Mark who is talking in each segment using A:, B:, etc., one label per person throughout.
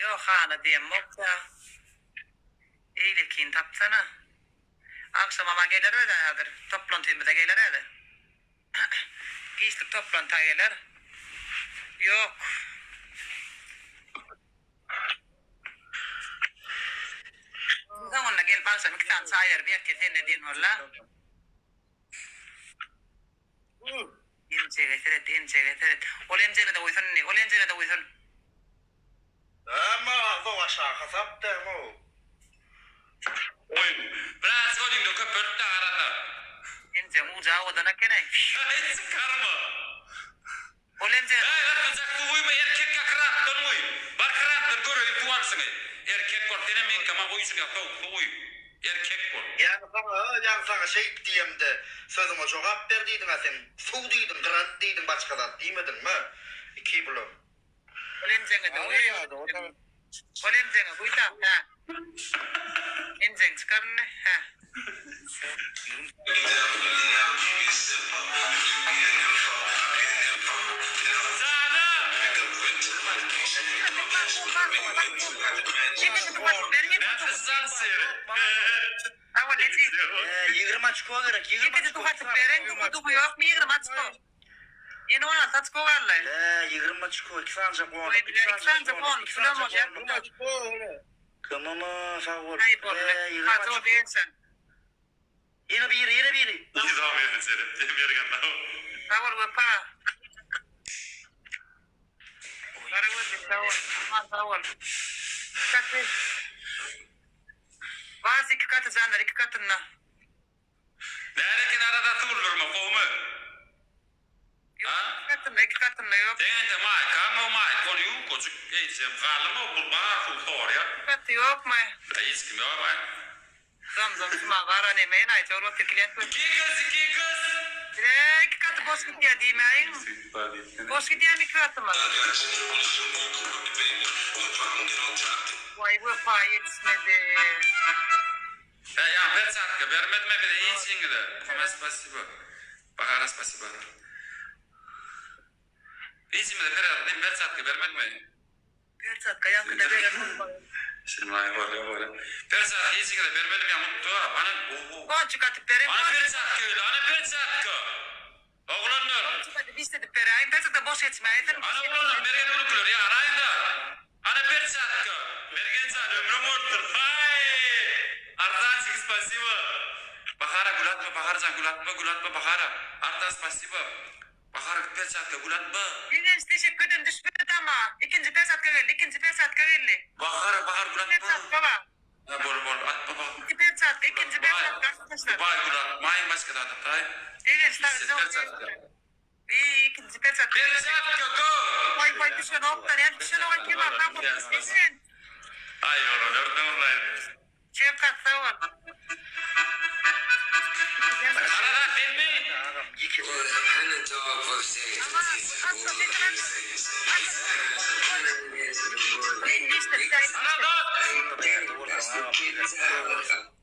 A: Yok hana diyem yoksa. İyilikini tapsana. Akşam ama gelir öyle hadır. Toplantımıza gelir öyle. Giyişlik toplantı gelir. Yok. Zamanla gelip akşam 2 tane sayar bir erkek sen ne diyorsun valla? İncele. Ol emcene de uysun ne? Ol emcene de uysun.
B: Ama bu aşağı kasap da mı?
C: Oy, biraz kodin de köpürt de arada.
A: Ence ucağı odana kene.
C: Hiç karma.
A: Ol emcene.
C: Yapacak bu uyma erkek yakıran uy. Bar kıran görüyor tuvansın. Erkek kortene min kama uysun ya uy. Erkek kort.
B: Yani sana şey diyeyim de sözüme cevap verdiydin ha sen. Su diydin, kırat diydin başkadan demedin mi? 2 blok.
A: Ol emcene de uysun. Ol emcene buyda. Ha. Emcene çıkarın ne? Ha.
C: Nefesten seyir.
A: Ama ne diyeyim?
B: 20 çıkıyor gerek. 20
A: Yine de tuhatıp veren kutu yok mu 20 açko? Yine 16 açko varlar.
B: 20 çıkıyor. 2 sancak on.
A: 2 sancak on. Kilo mu ya?
B: Kımama sağ ol.
A: Hayır bu. Fazla o değilsen.
B: Yine biri.
C: İyi zaman verdin seni. Demir ganda.
A: Sağ ol bu pa. Sağ ol. Katı. Bazı 2 katı zanlar 2 katınla.
C: Nerekin arada turulur mu kovmu? Ha?
A: 2 katınla yok.
C: Dengende may, kango may, konuyu kocuk eğitim kalımı bulma kultor ya.
A: 2 katı yok mu?
C: Hiç kim yok ay.
A: Zam şuma var annemeyin ayet olur klient.
C: İki kız.
A: 2 katı boş gidiyor değil mi ayın? Boş gidiyor 2 katı mı? Vay bu pa yetişmedi.
C: Я перчатка, вермет ме биде инсингде. Коме спасибо. Бахара спасибо. Инсингде перчатка, перчатка вермет ме.
A: Perçatka yankıda veren.
C: Şinay var. Perçatka insingde vermeli mi mutlu? Ana
A: Boncuk atıp veren.
C: ana perçatka öyle, ana perçatka. Oğlanlar.
A: Boncuk atıp istedi veren. Perçatka boş geçmeyedir.
C: Ana oğlanlar bergen unukulur ya arayında. Ana perçatka. Bergen sen ömrüm oldur. Hay. Артанчик, спасибо. Бахара гулатма, Бахаржан гулатма, Бахара. Артан спасибо. Bahar perçatka gulатма.
A: Birinci teşekkür ederim düşmedi ama. İkinci perçatka geldi.
C: Bahar gulatma.
A: Perçatka var.
C: Bol at baba.
A: İkinci perçatka arkadaşlar.
C: Dubai gulat. Mayın başka da tay.
A: Evet,
C: Perçatka.
A: İkinci perçatka.
C: Perçatka go.
A: Vay düşen oklar ya. Düşen oklar kim var? Ben bunu istedim.
C: Ay oğlum nereden olay?
A: Şefkat sağ ol.
C: Arada filmi.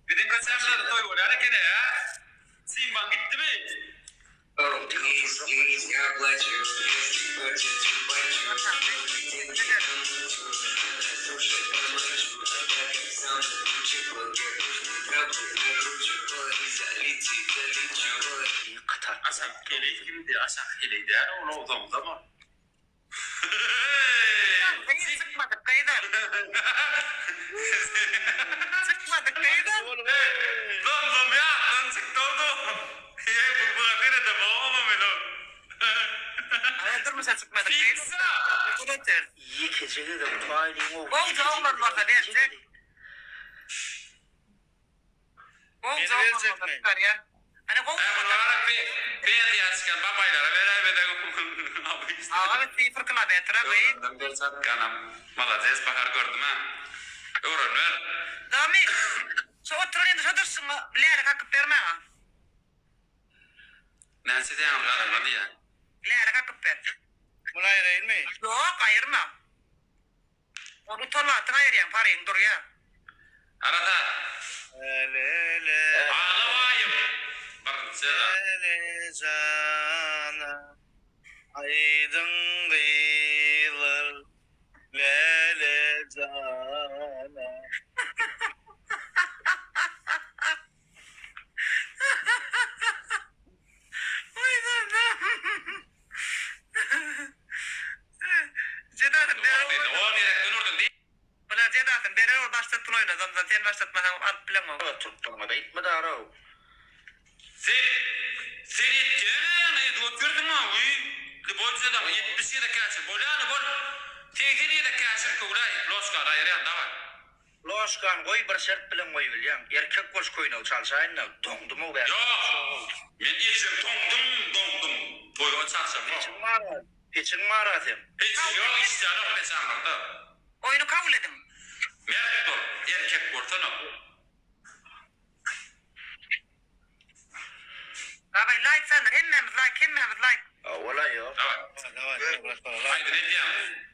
C: Gidin kaçamlar toy var. Hadi gene ya. Simban gitti mi? Asak geleydi kimdi? Asak geleydi yani onu o zaman.
A: Beni sıkmadık kayıdan. Sıkmadık kayıdan.
C: Dom ya. Lan çıktı oldu. Bu haberi de bağlamam mı?
A: Durmuşa sıkmadık kayıdan. Bu da ter.
B: İyi keçeli de mutfağıyla o.
A: Bolca olmadı verecek. Bolca olmadı ya. Hani bolca
C: olmadı. Ben yazken babaylara beraber
A: Abi 0 kilometre bey.
C: Ben bir saat kanam. Malades bahar gördüm ha. Öğren ver.
A: Dami. Şu oturun da dursun mu? Bilerek akıp verme ha.
C: Nancy de anladım hadi ya.
A: Bilerek akıp ver.
B: Bunlar değil mi?
A: Yok ayırma. Onu tonlatın ayırayım parayın dur ya.
C: Arada.
B: Le.
C: Ağlamayım. Barcela.
B: Le cana. Aydın kıyılır. Le
A: Cedatın beri
C: O direkten ordun değil.
A: Bula cedatın beri o başlattın oynadım da sen başlatmasan alıp bilemem.
B: Tutturma da itme de ara.
C: Sen etken oturdu mu? Bolca da 70'e de kaçır. Bolanı bol. Tekini de kaçır kuğray. Loşka rayıran da var.
B: Loşkan koy bir şart bilen koy bilyan. Erkek koş koynav çalşayın da dongdum o be.
C: Yok. Men yetişim dongdum. Boy o çalsam mı?
B: Peçin mara sen.
C: Hiç yok işte yok besamırdı.
A: Oyunu kabul edin.
C: Mert ol. Erkek ortanı.
A: Abi like sanır. Hemmemiz like.
B: Valla yok.
C: Давай.
D: Давай,
C: Haydi ne diyeyim?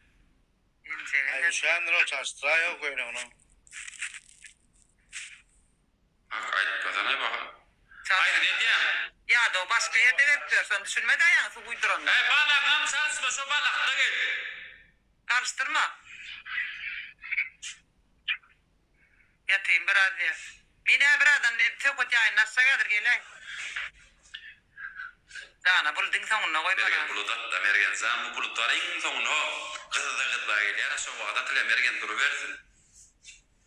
D: Ay, şu an ne çalıştıra yok öyle onu.
C: Haydi kazanay bakalım. Haydi ne diyeyim?
A: Ya da o başka yerde bekliyorsan düşünme de yani su uyduranlar.
C: Balağım çalışma şu balak da gel.
A: Karıştırma. Yatayım biraz ya. Mine birazdan çok yayın nasıl gelir gelay. Dana buldun sonuna koy
C: Mergen
A: bana.
C: buludat da mergen zamı bulutların sonun ho. Gıda gelir şu vada tile mergen duru versin.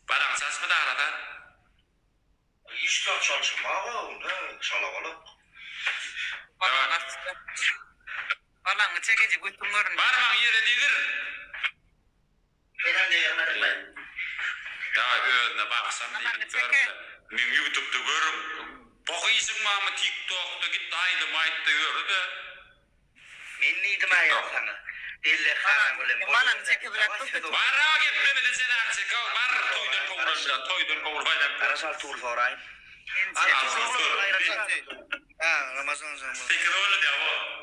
C: Balağım çalışma da arada.
B: İşte çalışma o ne şalavalı.
A: Vallahi çekici kuytum görün.
C: Barman yere digir.
B: Benim de yermedim ben.
C: Ya önüne baksam diyeyim görürler. Min YouTube'da görürüm. Boku isim mamı TikTok'ta gitti aydı maydı görürdü.
B: Men neydim ayağım sana. Dille karan böyle.
A: Bana çeki bırak.
C: Barra gitme bile sen artık. Var toydun kovuracağım. Toydun kovuracağım.
B: Arasal tur sorayım.
D: Ha, Ramazan zamanı.
C: Peki öyle de o.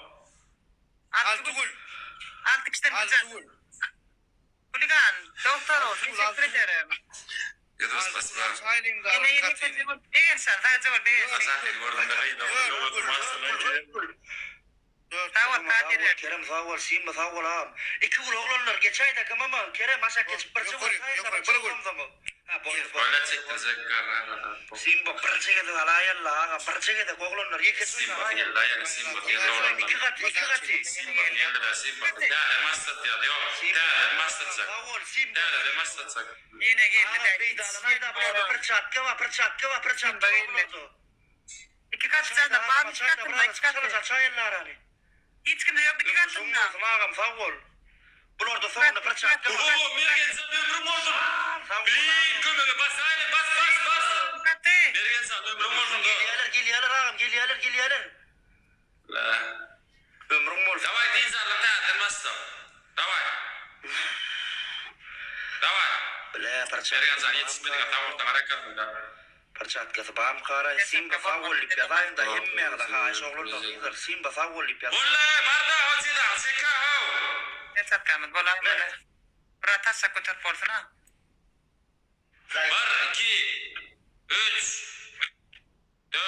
D: Altıgül.
A: Altı kişiden bıçak.
D: Altıgül.
A: Huligan, doktor olsun. Teşekkür ederim.
C: Yadırız basma.
D: Saylayım da.
A: Yine kesin. Değil sen. Sadece var değil.
C: Zaten gördüm de haydi.
B: Kerem favor simba favor am. İki ul oğlanlar geçay da kamama Kerem aşağı geçip parça var.
C: Öyle çektirecek.
B: Simba parça da alayalla parça da oğlanlar yekes.
C: Simba geldi ayağını Simba geldi oğlan.
B: İki katı.
C: Simba geldi de Simba. Değerli mastat ya. Yok. Değerli mastatsak.
B: Favor simba.
C: Değerli mastatsak.
A: Yine geldi de.
B: Parça.
A: İki kat sen de bağım iki katın da iki katın. Hiç kimde yok iki katın da.
C: Oo mergen sen ömrüm oldun. Bilin kömege bas aynen bas.
A: Katı.
C: Mergen sen ömrüm oldun.
B: Geliyorlar.
C: La.
B: Ömrüm olsun.
C: Давай din zarlık değerli mastat. Давай.
B: Bile parça.
C: Mergen sen yetişmediğin tavırdan hareket da.
B: Parça atkası bağım kara. Simba favor lipyadayım da hemmeğe da ha. Şoğlun da simba favor lipyadayım.
C: Vallahi barda hocada seka ho.
A: Ne satkamız bolan böyle. Buraya taşak otur portuna.
C: 1 2 3 4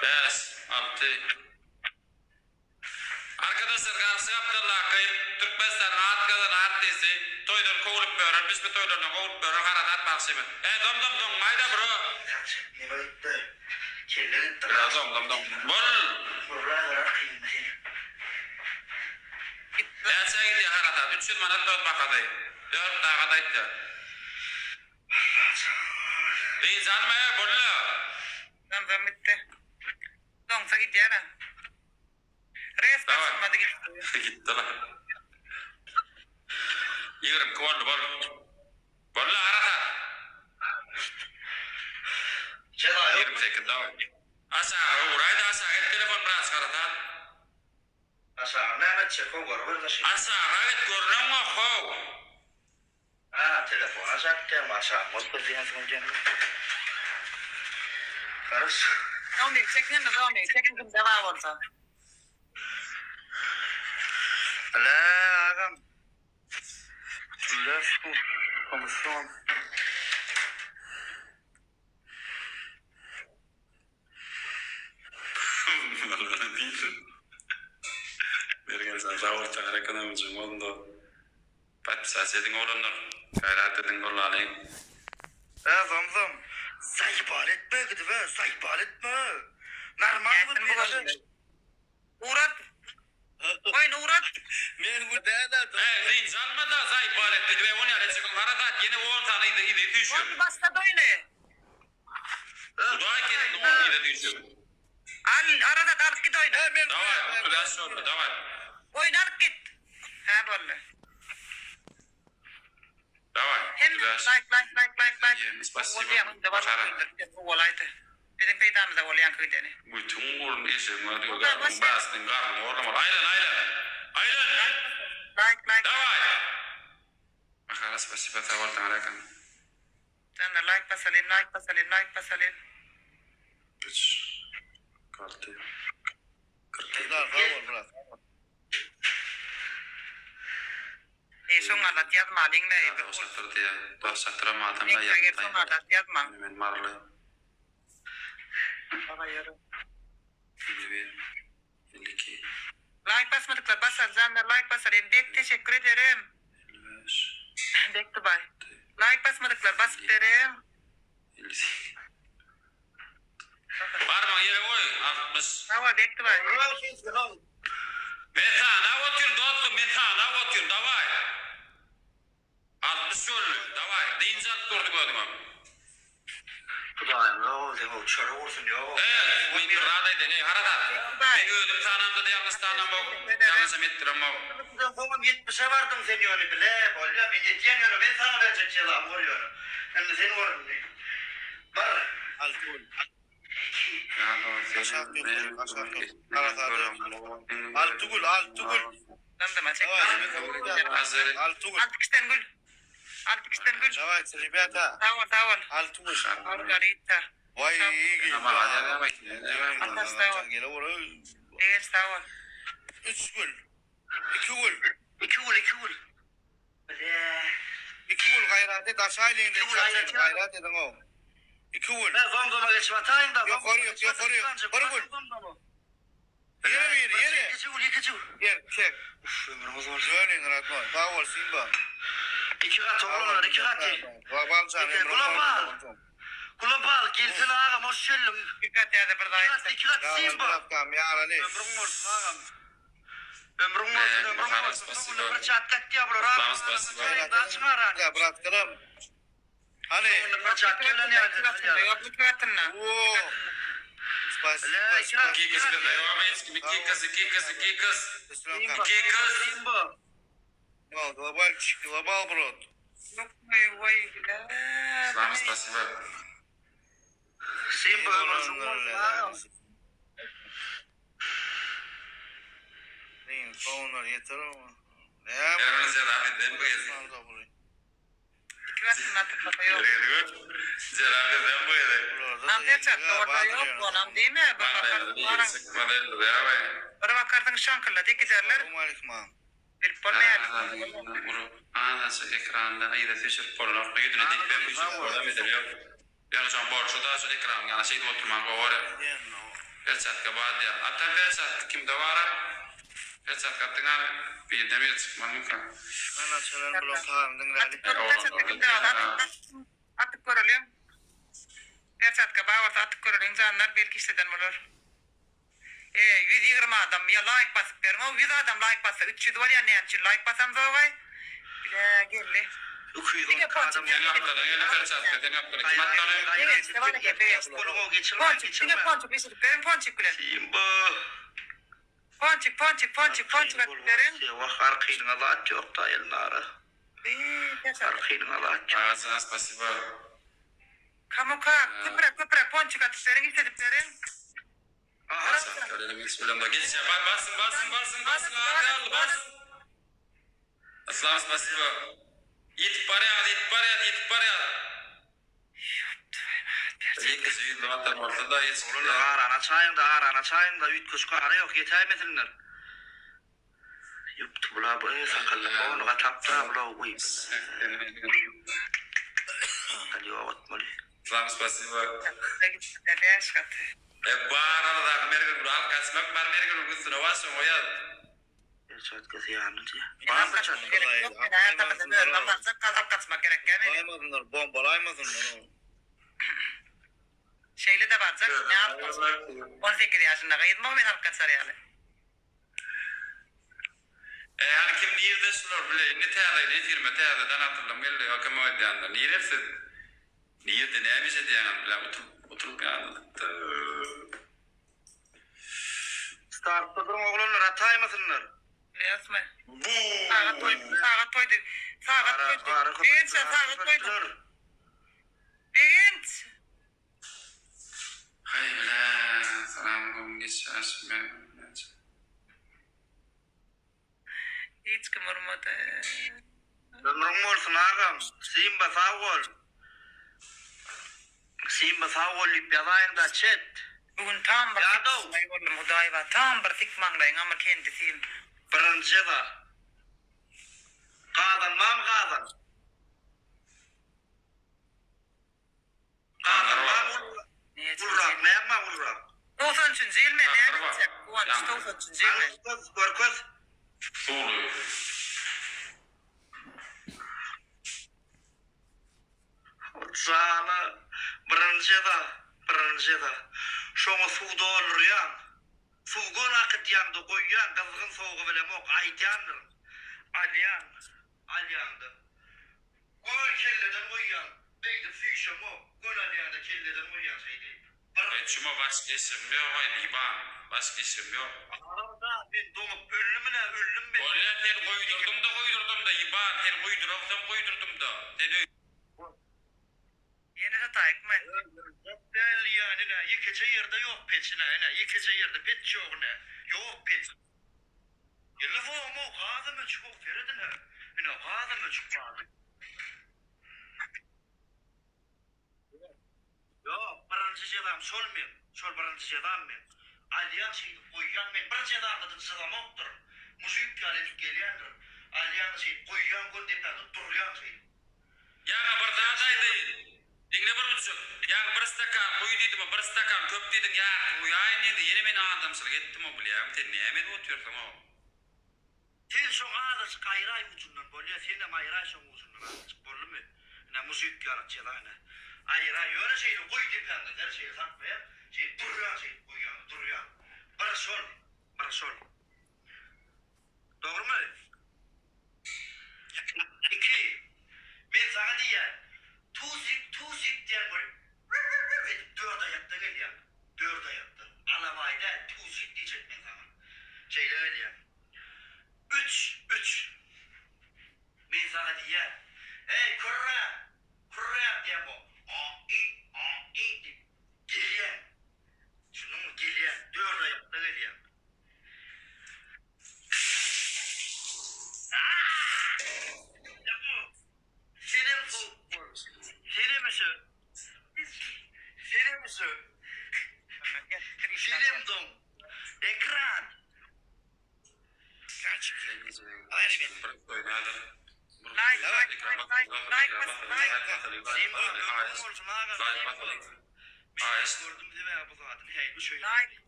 C: 5 6 Arkadaşlar karşı yaptılar ki Türkmenistan Atka'dan artisi toydan kovulup böğren biz bir toydan kovulup böğren haradat bahsi mi? Dom mayda bro.
B: Ne böyle? Kirli.
C: Biraz dom. Bol. Ben sen gidiyor haradat. 3 yıl manat 4 bakaday. 4 dağaday da. İyi canmaya bolla.
A: Ben bitti. Donsa git yana. Res basılmadı gitti.
C: Gitti lan. Yürüm kıvarlı bol. Bolla haradat. 28 daha. Aşağı uğraydı aşağı git telefon biraz haradat.
B: Aşağı ne çek o var şey.
C: Aşağı git görünüm o ho.
B: Telefon aşağı kem aşağı. Mutlu diyen sonucu. Karış.
A: Onu çekin de onu çekin de devam olsa.
B: La agam. Tüller şu komisyon.
C: Mergen sen tavır tanır ekonomicim oldu. Patpisas edin oğlanlar. Gayret edin oğlanlar.
B: Zamzam. Sayıbal etme gidi be. Sayıbal etme. Normal mı bir?
A: Uğrat. Oyunu uğrat.
D: Men bu dada.
C: Reyin salma da zayıf balet dedi ve onu yaletsin. Harakat yine 10 tane idi düşüyor.
A: Oyunu basta da oyunu.
C: Dua kedin 10 idi düşüyor.
A: Arada alıp git oyunu.
C: Davay, biraz sonra davay.
A: Oyunu alıp git. Ha böyle.
C: Davay,
A: Hem
C: biraz.
A: like.
C: Spasibo.
A: Olayan da var. Olaydı. Bizim peydamızda olayan köyteni.
C: Bütün oğlum eşek var diyor. Bu bastın karnım orada var. Aylan.
A: Like.
C: Davay. Makara spasibo tavartan alakan.
A: Sen de like basalım.
C: Üç. Kartı.
D: Kızlar var bırak.
A: Son alat yazma alinle.
C: Ya da satır diye. Da satıra madem da
A: Son
C: yaptayım.
A: alat yazma.
C: Hemen marlı.
A: Baba yarı.
C: 51. 52.
A: Like basmadıklar basar. Sen de like basalım. Bek teşekkür ederim.
C: 55.
A: Bekle bay. Like basmadıklar basıp derim.
C: 58. Parmağın yere koy. 60.
A: Hava bekle bay.
C: Metana otur dostum. Metana otur. Davay. 60 yolu. Davay. Deyince durduk oldum abi.
B: Kudayım ya. Sen o çara olsun ya.
C: Evet. Bu bir radaydı. Ne harakat. Ben öldüm tanımda da yalnız tanımam. Yalnızım ettiremem.
B: Ben babam 70'e vardım seni öyle bile. Bolya ben yetiyemiyorum. Ben sana verecek şeyler vuruyorum. Ben de seni vururum. Var.
D: Alkol. Altıgul.
A: Döndüm çek.
C: Hazır.
D: Altıgul.
A: Altıkisten gül.
D: Давайте, ребята.
A: Tavol.
D: Altıgul.
A: Margarita.
D: Vay iyi gidiyor.
C: Ama ayağına bak.
D: Gel oraya.
A: Değer tavol.
D: 3 gül. 2 gül.
B: 2 gol. Böyle.
D: 2 gül gayret et. Aşağı elinde.
B: İki gül
D: Gayret edin o. 2 gül.
B: Ben Zamzam'a geçip atayım da.
D: Yukarı. Yere.
B: 2 gol.
D: Yer, çek.
B: Uf ömrümüz var.
D: Söyleyin Radman. Sağ ol Simba.
B: 2 kat oğlanlar 2 kat.
D: Babalcan
B: Kulabal gelsin ağam hoş geldin.
A: Dikkat ya da burada.
B: 2 kat Simba.
D: Bırakam ya Ali.
B: Ömrüm olsun ağam. Ömrüm olsun. Bunu bir çat kat ya bro. Daha çıkar
D: Ya bırakalım. Hani?
B: Bir çat gelen ya.
A: Yok bu kıyatınla.
D: Oo. Spasibo.
C: İki kız da devam et. İki kız.
B: Simba.
D: No, global brod.
A: Yok mu vay gila.
C: Слава спасибо.
B: Simba ömrüm olsun ağam.
D: Neyin konular yeter ama. Ne
C: Yerinize davet edin bu gezi.
A: Kıyatınla atıkla yok.
C: Cerrahı ben bu gezi.
A: Namdiye çattı orada yok. Bu nam değil mi?
C: Bana sıkmadı ya be.
A: Orada bakardım şankırla dikiderler. Bir polne
C: Anası ekranda ayda seçip porlar yüzüne dikler bir şey orada medeliyor. Yani şu an borçlu da şu ekran yani şey oturmak o var. Persat kabahat ya. Hatta persat kim de var? Persat katına bir demir çıkmadı mı?
D: Ben açılan bloklarım dinlerim.
A: Atık koruluyum. Persat kabahat atık koruluyum. Zanlar belki işleden olur. 120 adam ya like basıp verim. O 100 adam like bassa 300 var ya ne için like basam da vay. Bile geldi.
B: 210 adam.
C: Yeni haftada yeni persat yeni haftada kim atlanıyor?
A: Evet, var ya be.
B: Kolumu geçirme.
A: Ponçik, yine ponçik beşik verin ponçik gülen.
B: Simba.
A: Ponçik attıkların.
B: Vah arkayın Allah çok da elin ağrı.
A: Persat.
B: Arkayın Allah çok.
C: Ağzına spasibo.
A: Kamuka, köpürek ponçik attıkların istediklerin.
C: Öyle bir söylemde geç ya basın hadi al bas. Aslan spasibo. Yetip paraya. Yekisi yüzlü vatan ortada yetip.
B: Oğlum ağrana çayın da üt kuş karı yok yetemesinler. Yuptu bula bu sakallı onu katapta bula uyup. Hadi o atmalı.
C: Aslan spasibo.
A: Beş katı.
C: Bara da mergen al kasmak mar mergen gusuna waso ya.
B: çat kasiyanıcı.
A: Ben kaçmak gerek yok. Ben hayatımda böyle baksak kalkıp kaçmak gerek yani.
D: Baymadınlar, bombalaymasınlar onu.
A: Şeyle de baksak ne yapacağız? 18 yaşında kayıtma mı ben alıp kaçar yani?
C: Hani kim niyerde sular bile ne teyade 20 teyadeden hatırlamayla ya kim o diyanlar niyersin? Niyerde neymiş diyan bile oturup yani.
B: Startta durun oğlanlar ataymasınlar.
A: Biliyorsun mu?
C: Bu.
A: Saat koydu. Saat koydu. Birinci saat koydu. Birinci.
C: Hay bile salam kum geçer ben.
A: Hiç kımırmadı.
B: Ömrün olsun ağam. Simba sağ ol. Simba sağ ol ip yazayında çet.
A: Bugün tam bir
B: Yardım.
A: sikmay oldum hudayva. Tam bir sikmanglayın ama kendisiyim.
B: Birinci da. Qadan mam qadan. Qadan mam
A: Niye
B: urrak, ne ma urrak.
A: 93. yıl mı? Ne yapacak? Bu an 93. yıl mı?
B: Görköz.
C: Doğru.
B: Sana birinci da. Şoňa suwda olurýan. Suwgun akıt ýandy goýýan, gyzgyn soğugy bilen ok aýdýandyr. Alýandy. Göl kelleden goýýan. Beýdi süýşem ok. Göl alýanda kelleden goýýan şeýdi.
C: Şuma başka isim yok Liban. Başka isim yok.
B: Arada ben doňup öllüm ben.
C: Ola sen koydurdum da Liban. Sen koydurdum da. Dedi.
A: Yeni de taykma.
B: Belli yani ne? Yıkıcı yerde yok peçine ne? Yıkıcı yerde peç yok ne? Yok peç. Yıllıfı o kağıdı çok veredin ha. Yine kağıdı çok kağıdı. Yok birinci cedam solmayayım. Sol birinci cedam ben. Alyan şeydi koyyan ben. Bir cedam da cedam oktur. Müzik yalet geliyandır. Alyan şey koyyan gol depede duruyan şey.
C: Yani bir dağdaydı. Dinle bir buçuk. Yani bir stakan koyu dedim bir stakan köp dedin ya. Uyayın dedi. Yeni beni adamsılık ettim o bileyim. Sen niye mi oturuyorsun o?
B: Sen son ağzı kayray ucundan böyle sen de mayray son ucundan ağzı bollu mu? Ne müzik yaratıyor lan ne? Ayray öyle şeyi koy dipende her şeyi sakmaya. Şey duruyor şey duruyor. Bara sol. Doğru mu? İki. Ben sana diyeyim. Tuzik diyen böyle. Dört ayakta geliyor. Dört ayakta. Alamayda tuzik diyecek ben sana. Şeyle öyle ya. Üç. Ben sana diyeyim. Hey kurra diye bu. A-i diye. Geliyor. Şunu mu geliyor. Dört ayakta geliyor. Ya bu. Senin bu. Senin misin? Film dom. Ekran.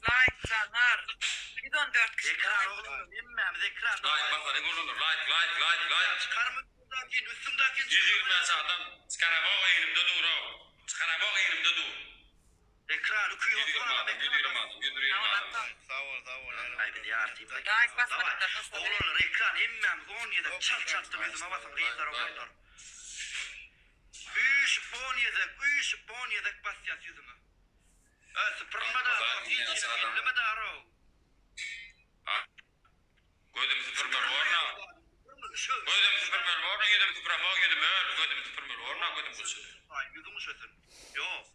A: Like canlar. Bir de 14 kişi.
B: Ekran oğlum. Bilmem ekran.
C: Like.
B: Çıkarmadakin üstümdakin.
C: 120 adam çıkarabok eğilimde dur o. Çıkarabok eğilimde dur.
B: Ekran okuyor.
C: 120 adam.
D: Sağ ol.
B: Ay bir yardım.
A: Like basmadan da nasıl?
B: Oğlum ekran emmem 17 çarçattı bizim basın kıyılar oğlanlar. Üç 17 basyat yüzümü. Sıfırmada hiç dinleme de aro.
C: Koydum sıfırmel orna. Koydum sıfırmel orna, yedim sıfırmel, yedim öl. Koydum sıfırmel orna, koydum bulsun.
B: Ay yüzümü şösün. Yok.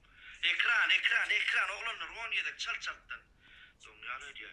B: Ekran oğlanlar 17 çarçattı. Son yani diyor.